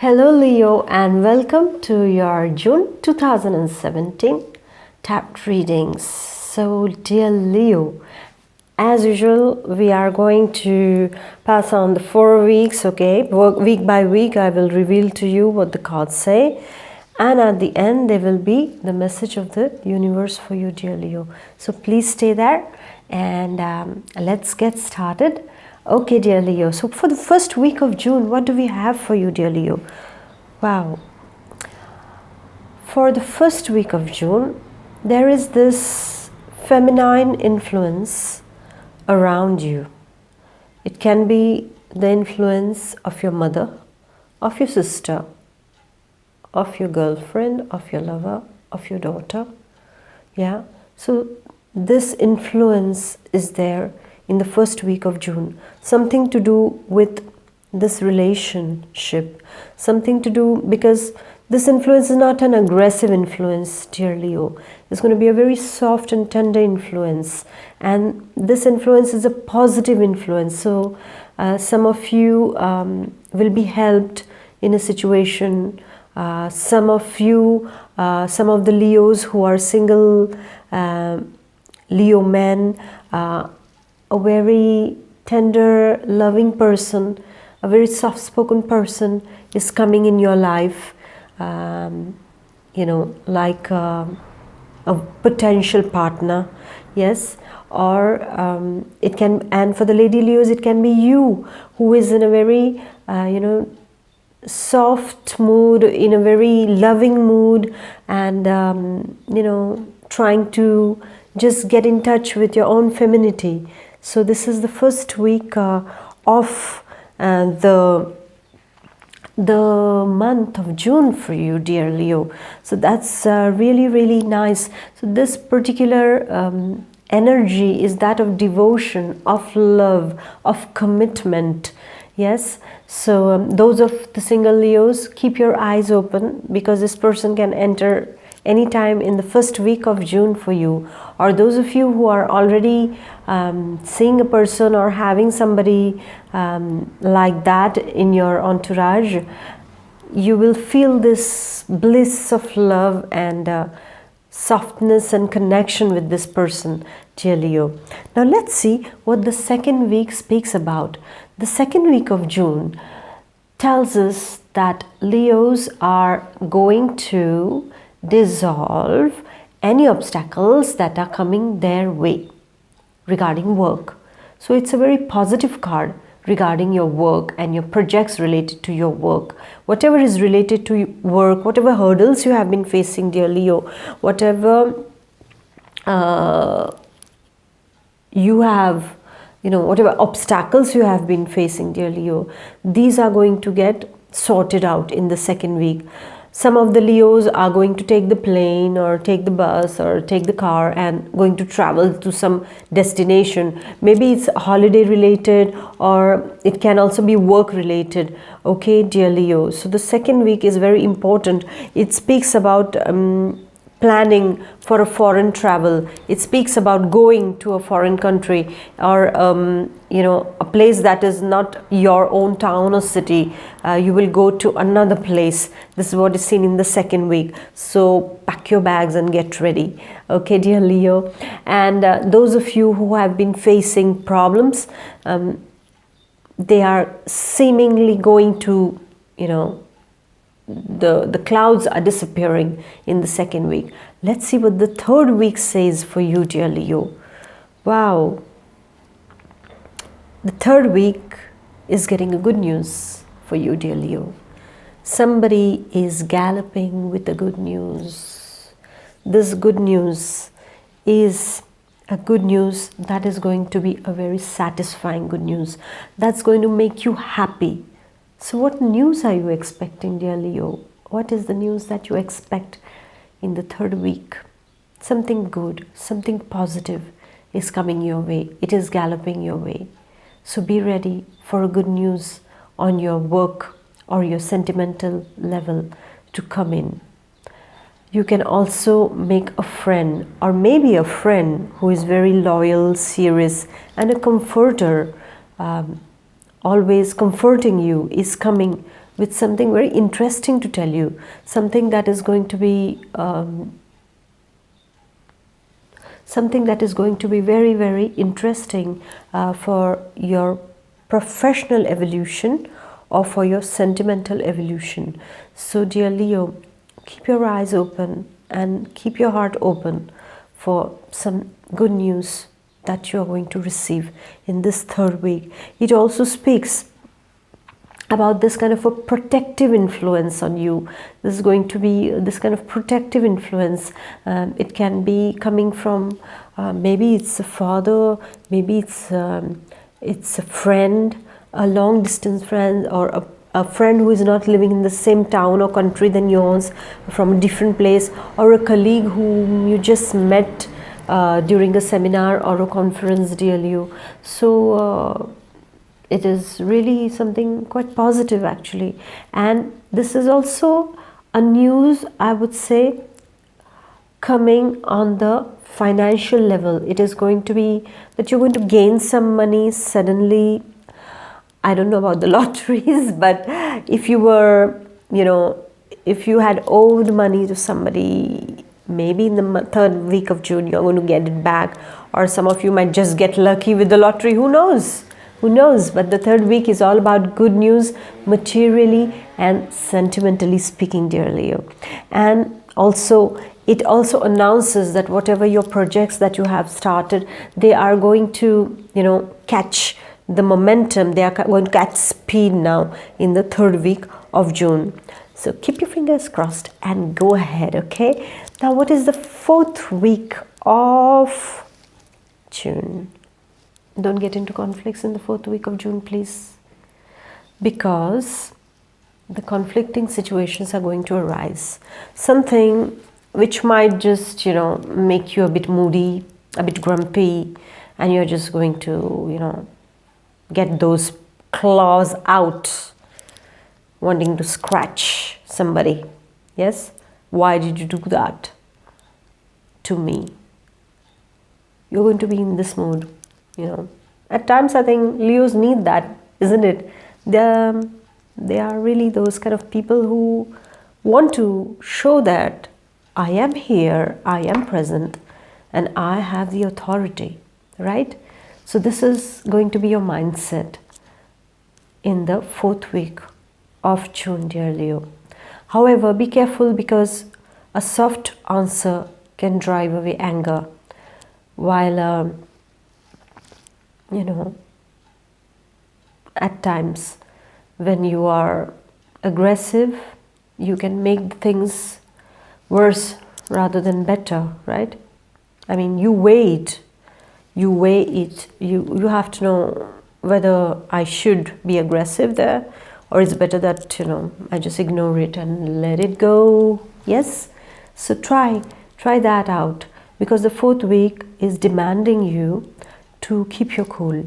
Hello Leo and welcome to your June 2017 tarot readings. So dear Leo, as usual we are going to pass on the 4 weeks, okay? Week by week I will reveal to you what the cards say, and at the end there will be the message of the universe for you, dear Leo. So please stay there and let's get started. Okay, dear Leo, so for the first week of June, what do we have for you, dear Leo? Wow. For the first week of June, there is this feminine influence around you. It can be the influence of your mother, of your sister, of your girlfriend, of your lover, of your daughter. Yeah. So this influence is there in the first week of June. Something to do with this relationship. Something to do, because this influence is not an aggressive influence, dear Leo. It's going to be a very soft and tender influence. And this influence is a positive influence. So some of you will be helped in a situation. Some of you, some of the Leos who are single Leo men, a very tender, loving person, a very soft-spoken person is coming in your life, you know, like a potential partner, yes, or it can, and for the lady Leos, it can be you who is in a very, you know, soft mood, in a very loving mood, and you know, trying to just get in touch with your own femininity. So this is the first week of the month of June for you, dear Leo. So that's really nice. So this particular energy is that of devotion, of love, of commitment. Yes. So those of the single Leos, keep your eyes open, because this person can enter anytime in the first week of June for you. Or those of you who are already seeing a person or having somebody like that in your entourage, you will feel this bliss of love and softness and connection with this person, dear Leo. Now let's see what the second week speaks about. The second week of June tells us that Leos are going to dissolve any obstacles that are coming their way regarding work. So it's a very positive card regarding your work and your projects related to your work. Whatever is related to work, whatever hurdles you have been facing, dear Leo, whatever you have, you know, whatever obstacles you have been facing, dear Leo, these are going to get sorted out in the second week. Some of the Leos are going to take the plane or take the bus or take the car and going to travel to some destination. Maybe it's holiday related, or it can also be work related. Okay, dear Leo. So the second week is very important. It speaks about planning for a foreign travel. It speaks about going to a foreign country, or you know, a place that is not your own town or city. You will go to another place. This is what is seen in the second week. So pack your bags and get ready. Okay, dear Leo. And those of you who have been facing problems, they are seemingly going to, you know, the clouds are disappearing in the second week. Let's see what the third week says for you, dear Leo. Wow. The third week is getting a good news for you, dear Leo. Somebody is galloping with the good news. This good news is a good news that is going to be a very satisfying good news. That's going to make you happy. So what news are you expecting, dear Leo? What is the news that you expect in the third week? Something good, something positive is coming your way. It is galloping your way. So be ready for a good news on your work or your sentimental level to come in. You can also make a friend, or maybe a friend who is very loyal, serious, and a comforter, always comforting you, is coming with something very interesting to tell you, something that is going to be very, very interesting for your professional evolution or for your sentimental evolution. So dear Leo, keep your eyes open and keep your heart open for some good news that you are going to receive in this third week. It also speaks about this kind of a protective influence on you. This is going to be this kind of protective influence. It can be coming from maybe it's a father, maybe it's a friend, a long distance friend, or a friend who is not living in the same town or country than yours, from a different place, or a colleague whom you just met during a seminar or a conference, dear Leo. So it is really something quite positive actually. And this is also a news, I would say, coming on the financial level. It is going to be that you're going to gain some money suddenly. I don't know about the lotteries, but if you were, if you had owed money to somebody, maybe in the third week of June, you're going to get it back. Or some of you might just get lucky with the lottery. Who knows? Who knows? But the third week is all about good news, materially and sentimentally speaking, dear Leo. And also, it also announces that whatever your projects that you have started, they are going to, catch the momentum. They are going to catch speed now in the third week of June. So keep your fingers crossed and go ahead, okay? Now, what is the fourth week of June? Don't get into conflicts in the fourth week of June, please, because the conflicting situations are going to arise. Something which might just, make you a bit moody, a bit grumpy, and you're just going to, get those claws out, wanting to scratch somebody. Yes? Why did you do that to me? You're going to be in this mood. At times I think Leos need that, isn't it? They are really those kind of people who want to show that I am here, I am present, and I have the authority, right? So this is going to be your mindset in the fourth week of June, dear Leo. However, be careful, because a soft answer can drive away anger, while at times when you are aggressive, you can make things worse rather than better, right? I mean, you weigh it. You have to know whether I should be aggressive there, or it's better that, I just ignore it and let it go. Yes? So try that out, because the fourth week is demanding you to keep your cool,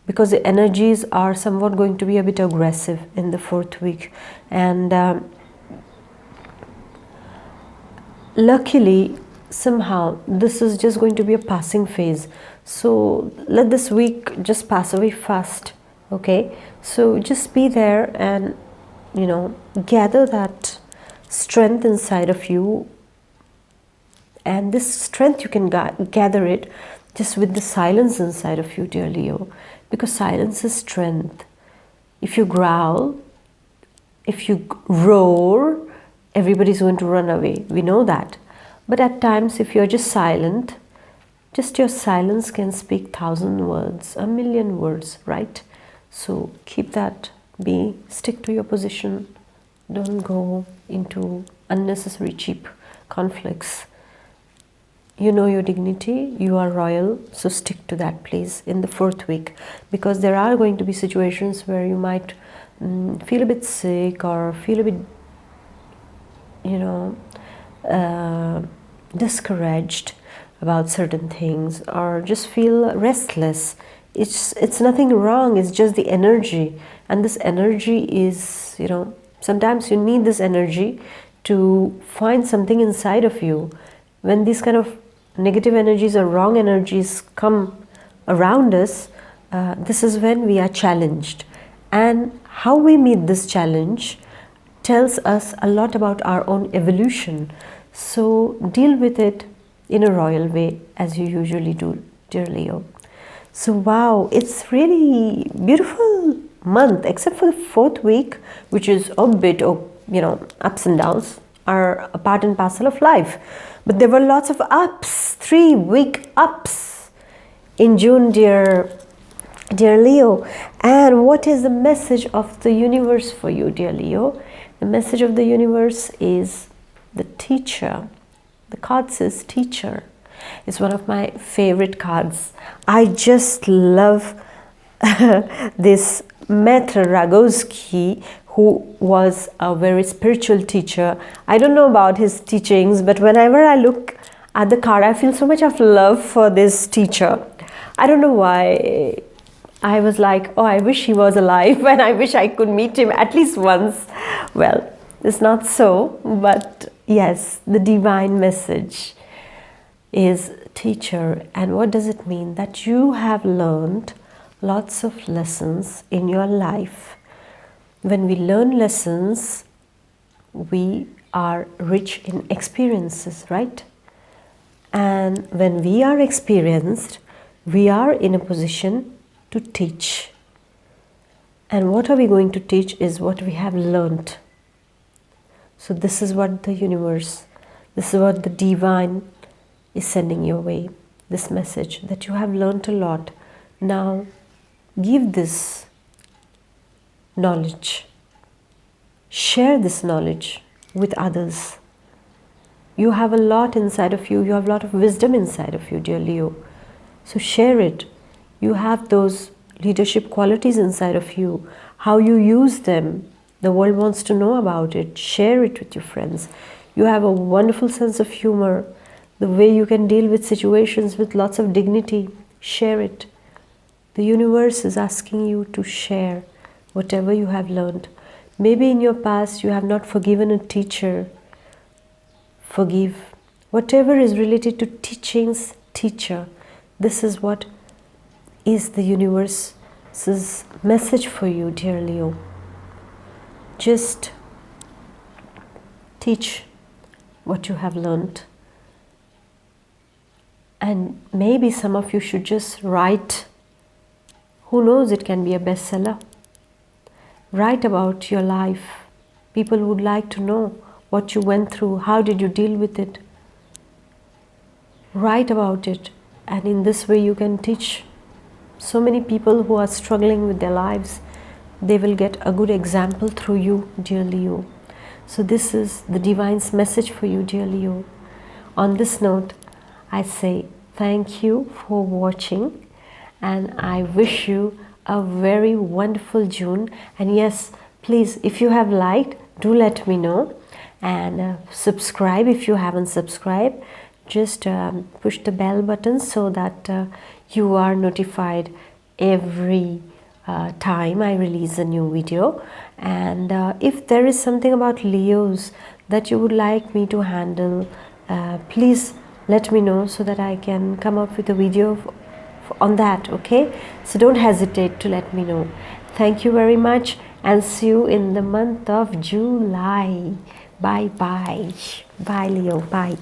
because the energies are somewhat going to be a bit aggressive in the fourth week. And luckily, somehow this is just going to be a passing phase, so let this week just pass away fast, okay? So just be there and gather that strength inside of you, and this strength you can gather it just with the silence inside of you, dear Leo, because silence is strength. If you growl, if you roar, everybody's going to run away. We know that. But at times, if you're just silent, just your silence can speak 1,000 words, 1,000,000 words, right? So keep that, stick to your position. Don't go into unnecessary cheap conflicts. You know your dignity, you are royal, so stick to that, please, in the fourth week, because there are going to be situations where you might feel a bit sick, or feel a bit, discouraged about certain things, or just feel restless. It's nothing wrong, it's just the energy, and this energy is, sometimes you need this energy to find something inside of you. When these kind of negative energies or wrong energies come around us, this is when we are challenged. And how we meet this challenge tells us a lot about our own evolution. So deal with it in a royal way, as you usually do, dear Leo. So wow, it's really beautiful month, except for the fourth week, which is a bit of, ups and downs are a part and parcel of life. But there were lots of ups, 3-week ups in June, dear Leo. And what is the message of the universe for you, dear Leo? The message of the universe is the teacher. The card says teacher. It's one of my favorite cards. I just love this Maitre Ragowski, who was a very spiritual teacher. I don't know about his teachings, but whenever I look at the card, I feel so much of love for this teacher. I don't know why. I was like, oh, I wish he was alive and I wish I could meet him at least once. Well, it's not so, but yes, the divine message is teacher. And what does it mean? That you have learned lots of lessons in your life. When we learn lessons, we are rich in experiences, right? And when we are experienced, we are in a position to teach. And what are we going to teach is what we have learned. So this is what the universe, this is what the divine is sending your way. This message that you have learned a lot. Now give this knowledge. Share this knowledge with others. You have a lot inside of you. You have a lot of wisdom inside of you, dear Leo. So share it. You have those leadership qualities inside of you. How you use them, the world wants to know about it. Share it with your friends. You have a wonderful sense of humor. The way you can deal with situations with lots of dignity. Share it. The universe is asking you to share whatever you have learned. Maybe in your past you have not forgiven a teacher. Forgive. Whatever is related to teachings, teacher. This is what is the universe's message for you, dear Leo. Just teach what you have learned. And maybe some of you should just write. Who knows, it can be a bestseller. Write about your life. People would like to know what you went through. How did you deal with it? Write about it. And in this way you can teach so many people who are struggling with their lives. They will get a good example through you, dear Leo. So this is the divine's message for you, dear Leo. On this note, I say thank you for watching, and I wish you a very wonderful June. And yes, please, if you have liked, do let me know, and subscribe if you haven't subscribed. Just push the bell button so that you are notified every time I release a new video. And if there is something about Leos that you would like me to handle, please let me know so that I can come up with a video on that, okay? So don't hesitate to let me know. Thank you very much, and see you in the month of July. Bye bye. Bye Leo. Bye.